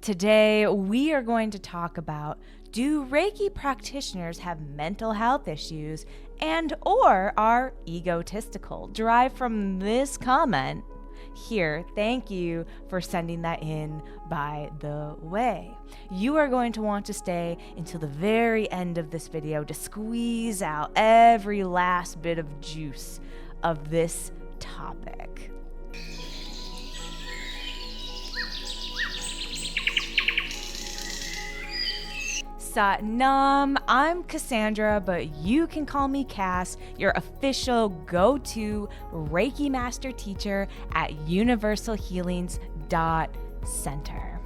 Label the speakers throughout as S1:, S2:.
S1: Today, we are going to talk about, do Reiki practitioners have mental health issues and or are egotistical? Derived from this comment here. Thank you for sending that in, by the way. You are going to want to stay until the very end of this video to squeeze out every last bit of juice of this topic. Satnam, I'm Cassandra, but you can call me Cass, your official go-to Reiki master teacher at universalhealings.center.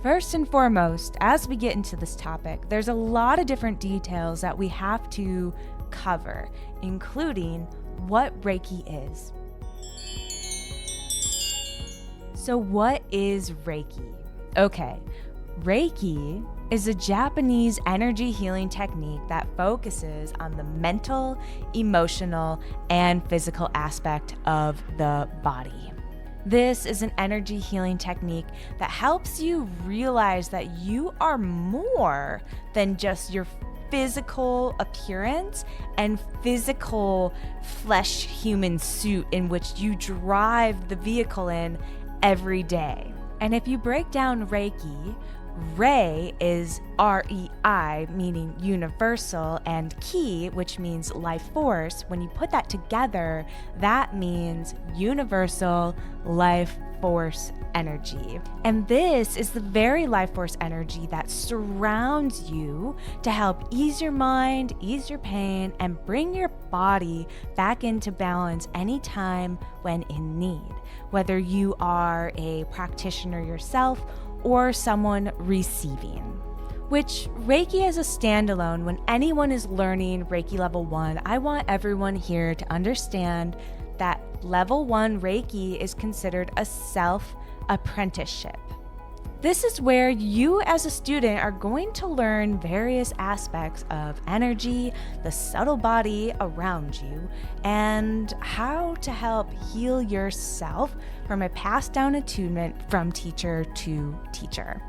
S1: First and foremost, as we get into this topic, there's a lot of different details that we have to cover, including what Reiki is. So what is Reiki? Okay, Reiki is a Japanese energy healing technique that focuses on the mental, emotional, and physical aspect of the body. This is an energy healing technique that helps you realize that you are more than just your physical appearance and physical flesh human suit in which you drive the vehicle in every day. And if you break down Reiki, Rei is R-E-I, meaning universal, and Ki, which means life force. When you put that together, that means universal life force energy. And this is the very life force energy that surrounds you to help ease your mind, ease your pain, and bring your body back into balance anytime when in need. Whether you are a practitioner yourself or someone receiving. Which Reiki as a standalone, when anyone is learning Reiki level 1, I want everyone here to understand that level 1 Reiki is considered a self-apprenticeship. This is where you as a student are going to learn various aspects of energy, the subtle body around you, and how to help heal yourself from a passed down attunement from teacher to teacher.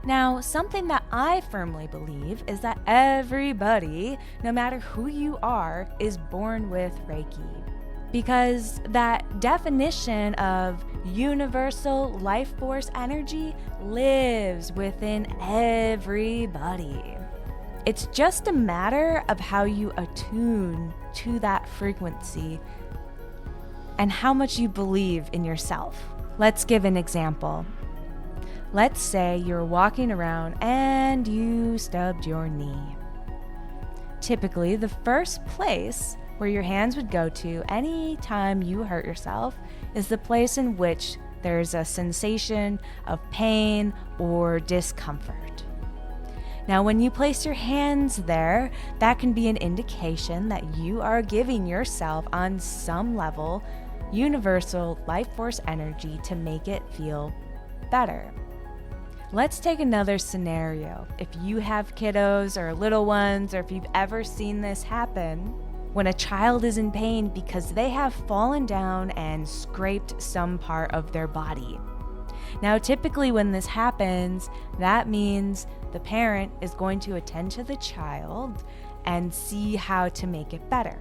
S1: Now, something that I firmly believe is that everybody, no matter who you are, is born with Reiki. Because that definition of universal life force energy lives within everybody. It's just a matter of how you attune to that frequency and how much you believe in yourself. Let's give an example. Let's say you're walking around and you stubbed your knee. Typically, the first place where your hands would go to any time you hurt yourself is the place in which there's a sensation of pain or discomfort. Now, when you place your hands there, that can be an indication that you are giving yourself, on some level, universal life force energy to make it feel better. Let's take another scenario. If you have kiddos or little ones, or if you've ever seen this happen, when a child is in pain because they have fallen down and scraped some part of their body. Now, typically when this happens, that means the parent is going to attend to the child and see how to make it better.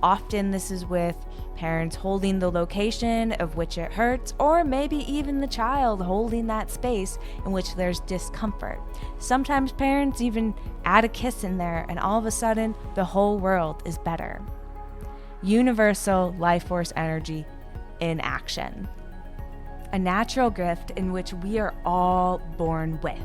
S1: Often this is with parents holding the location of which it hurts, or maybe even the child holding that space in which there's discomfort. Sometimes parents even add a kiss in there, and all of a sudden the whole world is better. Universal life force energy in action. A natural gift in which we are all born with.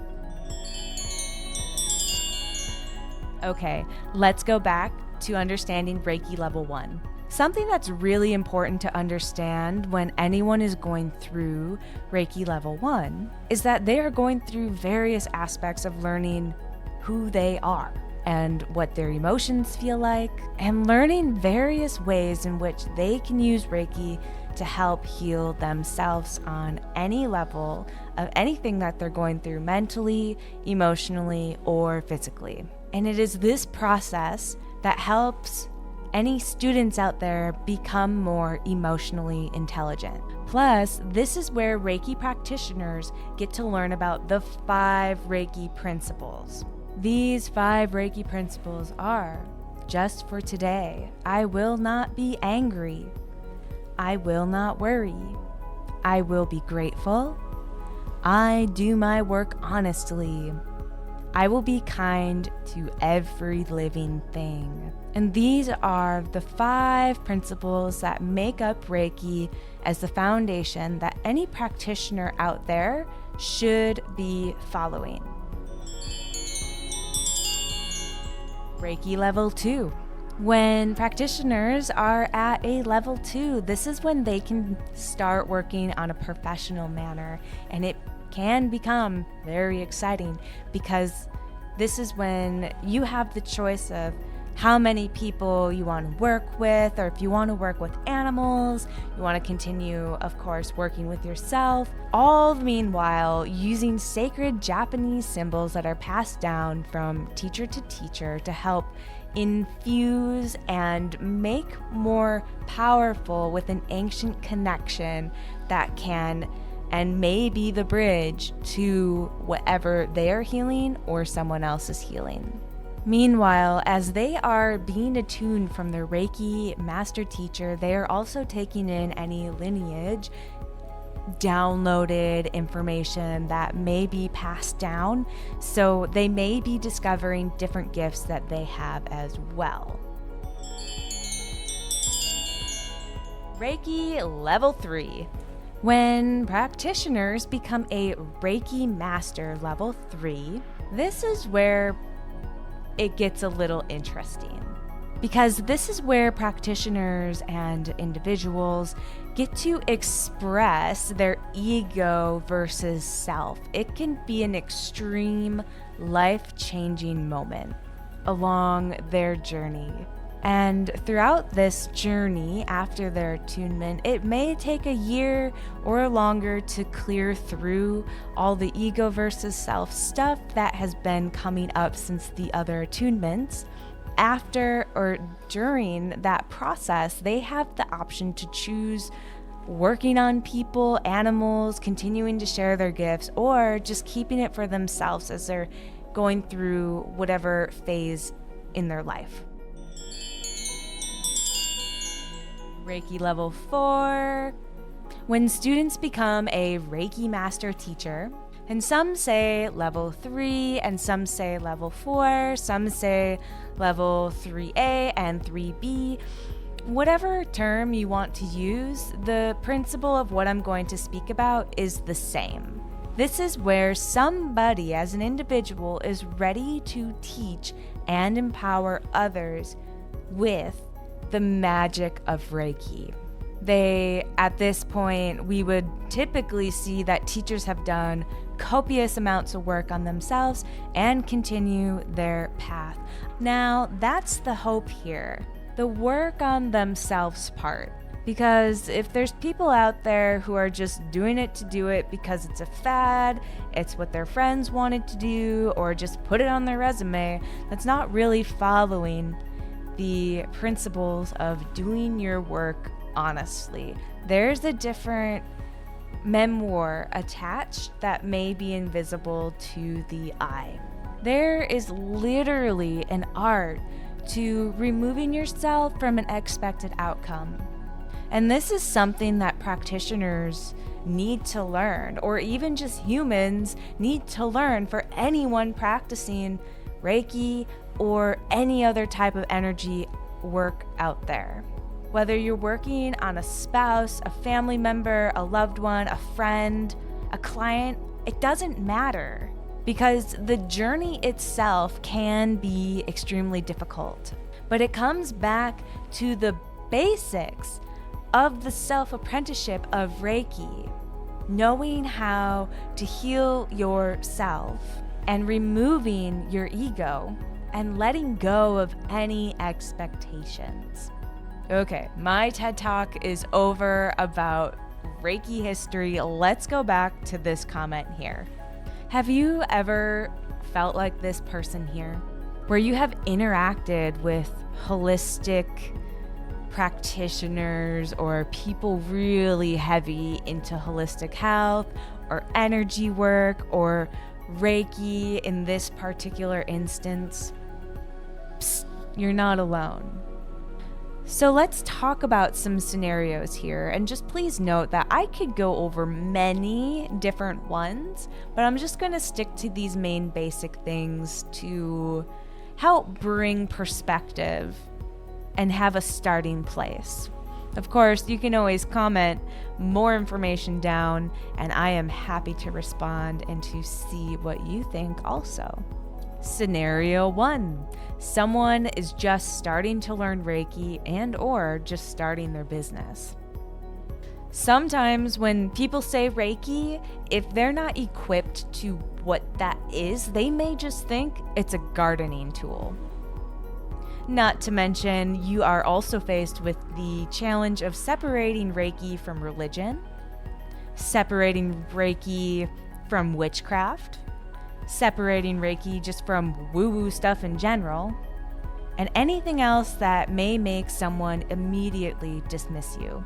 S1: Okay, let's go back to understanding Reiki level 1. Something that's really important to understand when anyone is going through Reiki level 1 is that they are going through various aspects of learning who they are and what their emotions feel like, and learning various ways in which they can use Reiki to help heal themselves on any level of anything that they're going through mentally, emotionally, or physically. And it is this process that helps any students out there become more emotionally intelligent. Plus, this is where Reiki practitioners get to learn about the 5 Reiki principles. These 5 Reiki principles are: just for today, I will not be angry. I will not worry. I will be grateful. I do my work honestly. I will be kind to every living thing. And these are the 5 principles that make up Reiki as the foundation that any practitioner out there should be following. Reiki level 2. When practitioners are at a level 2, this is when they can start working on a professional manner, and it can become very exciting because this is when you have the choice of how many people you want to work with, or if you want to work with animals, you want to continue, of course, working with yourself, all meanwhile using sacred Japanese symbols that are passed down from teacher to teacher to help infuse and make more powerful with an ancient connection that can and may be the bridge to whatever they are healing or someone else is healing. Meanwhile, as they are being attuned from their Reiki master teacher, they are also taking in any lineage, downloaded information that may be passed down, so they may be discovering different gifts that they have as well. Reiki level 3. When practitioners become a Reiki master level 3, this is where it gets a little interesting, because this is where practitioners and individuals get to express their ego versus self. It can be an extreme, life-changing moment along their journey. And throughout this journey, after their attunement, it may take a year or longer to clear through all the ego versus self stuff that has been coming up since the other attunements. After or during that process, they have the option to choose working on people, animals, continuing to share their gifts, or just keeping it for themselves as they're going through whatever phase in their life. Reiki level 4. When students become a Reiki master teacher, and some say level 3, and some say level 4, some say level 3A and 3B, whatever term you want to use, the principle of what I'm going to speak about is the same. This is where somebody as an individual is ready to teach and empower others with the magic of Reiki. At this point, we would typically see that teachers have done copious amounts of work on themselves and continue their path. Now, that's the hope here, the work on themselves part. Because if there's people out there who are just doing it to do it because it's a fad, it's what their friends wanted to do, or just put it on their resume, that's not really following the principles of doing your work honestly. There's a different memoir attached that may be invisible to the eye. There is literally an art to removing yourself from an expected outcome. And this is something that practitioners need to learn, or even just humans need to learn for anyone practicing Reiki or any other type of energy work out there. Whether you're working on a spouse, a family member, a loved one, a friend, a client, it doesn't matter, because the journey itself can be extremely difficult. But it comes back to the basics of the self-apprenticeship of Reiki, knowing how to heal yourself and removing your ego and letting go of any expectations. Okay, my TED Talk is over about Reiki history. Let's go back to this comment here. Have you ever felt like this person here, where you have interacted with holistic practitioners or people really heavy into holistic health or energy work or Reiki in this particular instance, psst, you're not alone. So let's talk about some scenarios here, and just please note that I could go over many different ones, but I'm just going to stick to these main basic things to help bring perspective and have a starting place. Of course, you can always comment more information down, and I am happy to respond and to see what you think also. Scenario 1. Someone is just starting to learn Reiki and or just starting their business. Sometimes when people say Reiki, if they're not equipped to what that is, they may just think it's a gardening tool. Not to mention, you are also faced with the challenge of separating Reiki from religion, separating Reiki from witchcraft, separating Reiki just from woo-woo stuff in general, and anything else that may make someone immediately dismiss you.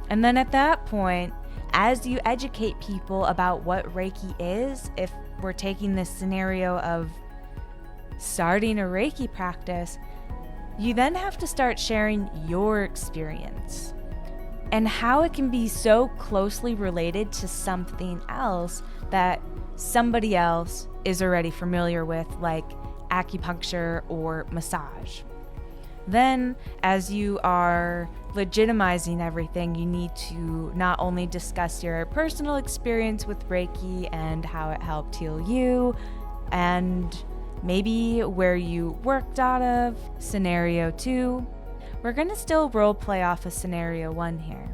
S1: And then at that point, as you educate people about what Reiki is, if we're taking this scenario of starting a Reiki practice, you then have to start sharing your experience and how it can be so closely related to something else that somebody else is already familiar with, like acupuncture or massage. Then, as you are legitimizing everything, you need to not only discuss your personal experience with Reiki and how it helped heal you, and maybe where you worked out of, scenario 2. We're going to still role play off of scenario 1 here.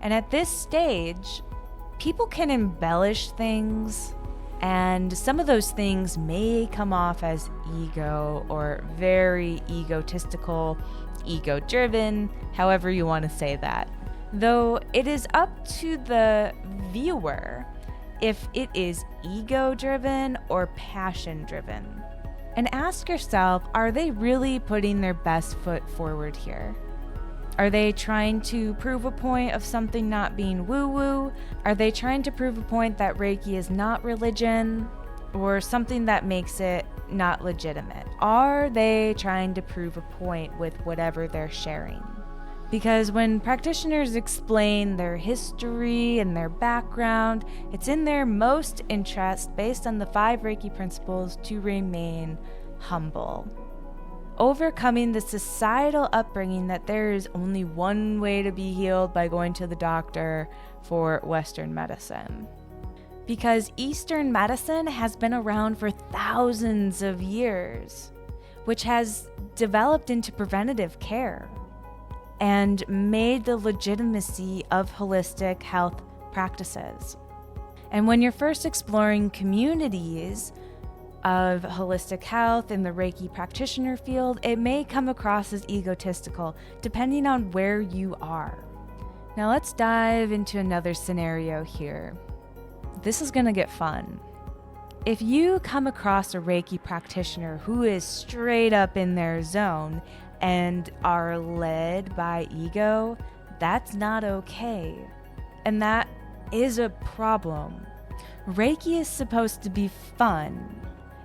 S1: And at this stage, people can embellish things, and some of those things may come off as ego or very egotistical, ego-driven, however you want to say that. Though it is up to the viewer if it is ego-driven or passion-driven. And ask yourself, are they really putting their best foot forward here? Are they trying to prove a point of something not being woo-woo? Are they trying to prove a point that Reiki is not religion or something that makes it not legitimate? Are they trying to prove a point with whatever they're sharing? Because when practitioners explain their history and their background, it's in their most interest, based on the 5 Reiki principles, to remain humble. Overcoming the societal upbringing that there is only one way to be healed, by going to the doctor, for Western medicine. Because Eastern medicine has been around for thousands of years, which has developed into preventative care and made the legitimacy of holistic health practices. And when you're first exploring communities of holistic health in the Reiki practitioner field, it may come across as egotistical, depending on where you are. Now let's dive into another scenario here. This is going to get fun. If you come across a Reiki practitioner who is straight up in their zone and are led by ego, that's not okay. And that is a problem. Reiki is supposed to be fun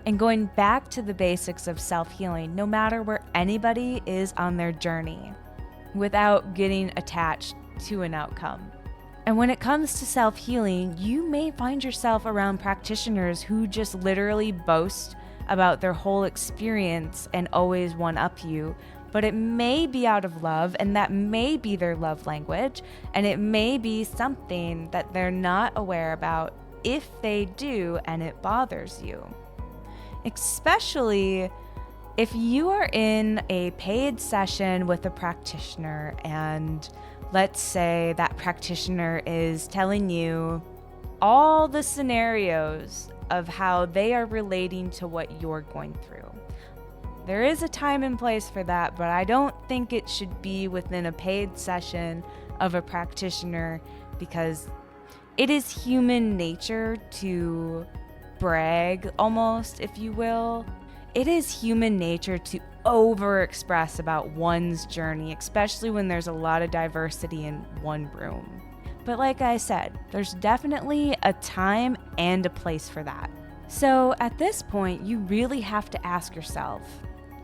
S1: and going back to the basics of self-healing, no matter where anybody is on their journey, without getting attached to an outcome. And when it comes to self-healing, you may find yourself around practitioners who just literally boast about their whole experience and always one-up you, but it may be out of love, and that may be their love language, and it may be something that they're not aware about if they do and it bothers you. Especially if you are in a paid session with a practitioner, and let's say that practitioner is telling you all the scenarios of how they are relating to what you're going through. There is a time and place for that, but I don't think it should be within a paid session of a practitioner, because it is human nature to brag, almost, if you will. it is human nature to overexpress about one's journey, especially when there's a lot of diversity in one room. But like I said, there's definitely a time and a place for that. So at this point, you really have to ask yourself,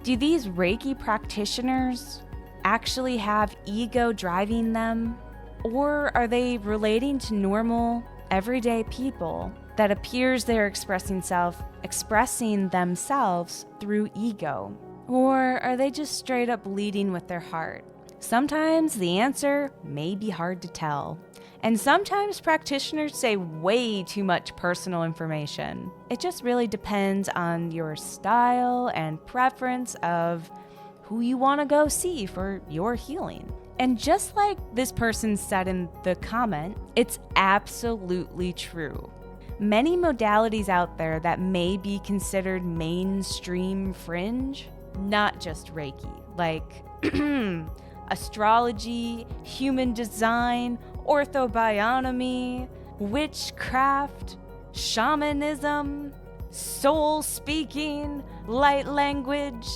S1: do these Reiki practitioners actually have ego driving them? Or are they relating to normal, everyday people that appears they're expressing themselves through ego? Or are they just straight up leading with their heart? Sometimes the answer may be hard to tell. And sometimes practitioners say way too much personal information. It just really depends on your style and preference of who you want to go see for your healing. And just like this person said in the comment, it's absolutely true. Many modalities out there that may be considered mainstream fringe, not just Reiki, like astrology, human design, orthobionomy, witchcraft, shamanism, soul speaking, light language,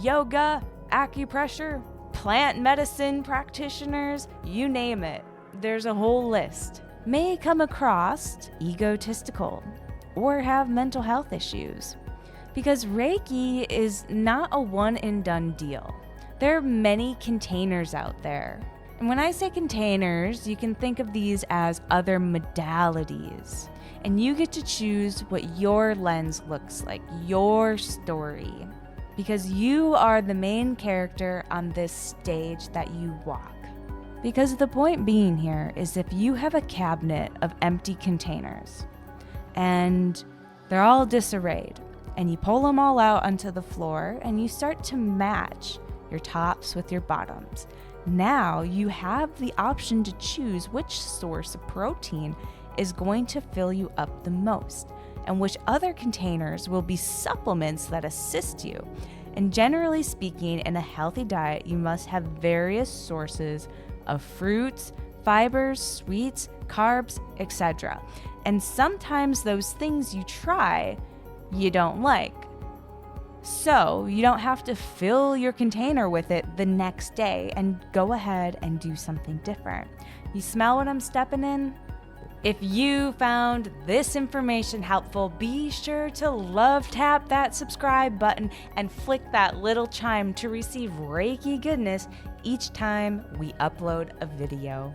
S1: yoga, acupressure, plant medicine practitioners, you name it. There's a whole list. May come across egotistical or have mental health issues, because Reiki is not a one and done deal. There are many containers out there. And when I say containers, you can think of these as other modalities. And you get to choose what your lens looks like, your story. Because you are the main character on this stage that you walk. Because the point being here is, if you have a cabinet of empty containers and they're all disarrayed, and you pull them all out onto the floor and you start to match your tops with your bottoms, now you have the option to choose which source of protein is going to fill you up the most, and which other containers will be supplements that assist you. And generally speaking, in a healthy diet, you must have various sources of fruits, fibers, sweets, carbs, etc. And sometimes those things you try, you don't like. So you don't have to fill your container with it the next day and go ahead and do something different. You smell what I'm stepping in? If you found this information helpful, be sure to love tap that subscribe button and flick that little chime to receive Reiki goodness each time we upload a video.